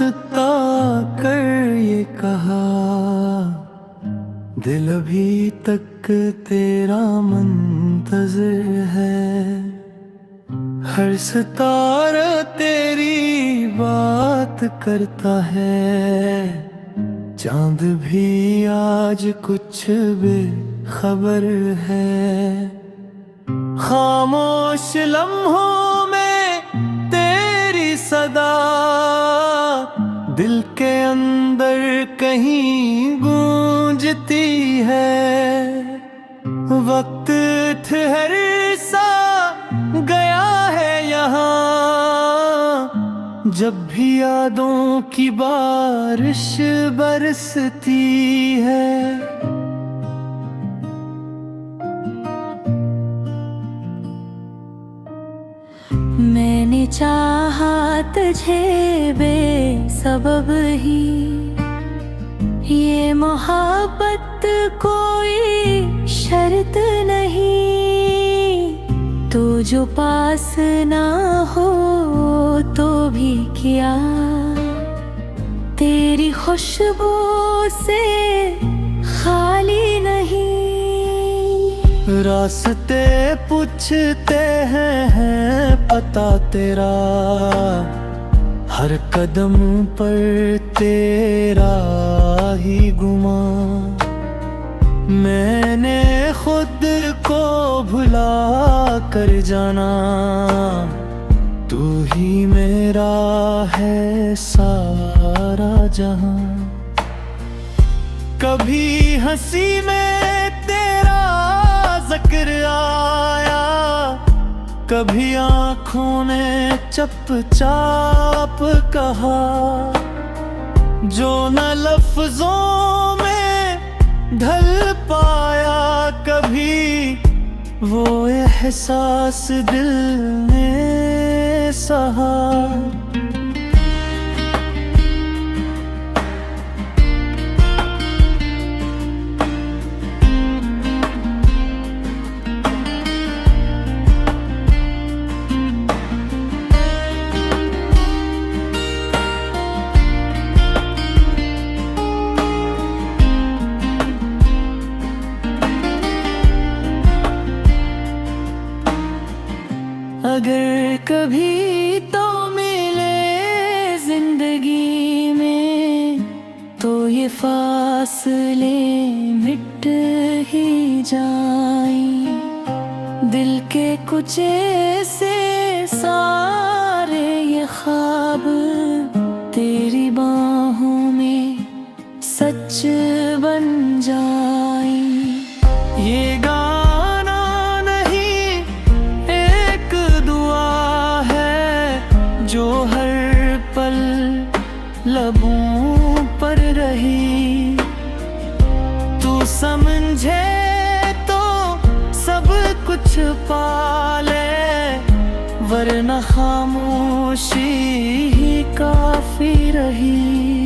हंसता कर ये कहा, दिल अभी तक तेरा मुंतज़िर है। हर सितारा तेरी बात करता है, चांद भी आज कुछ बेखबर है। खामोश लम्हों में तेरी सदा दिल के अंदर कहीं गूंजती है। वक्त ठहर सा गया है यहाँ, जब भी यादों की बारिश बरसती है। मैंने चाहा तुझे बेसबब ही, ये मोहब्बत कोई शर्त नहीं। तू जो पास ना हो तो भी क्या, तेरी खुशबू से खाली नहीं। रास्ते पूछते हैं पता तेरा, हर कदम पर तेरा ही गुमा। मैंने खुद को भुला कर जाना, तू ही मेरा है सारा जहां। कभी हंसी में तेरा जिक्र आया, कभी आँखों ने चुपचाप कहा। जो न लफ्जों में ढल पाया कभी, वो एहसास दिल ने सहा। अगर कभी तो मिले जिंदगी में, तो ये फासले मिट ही जाएं। दिल के कुछ ऐसे सारे ये ख्वाब तेरी बाहों में सच बन जाएं। ये गाना नहीं एक दुआ है, जो हर पल लबों पर रही। तू समझे तो सब कुछ पाले, वरना खामोशी ही काफी रही।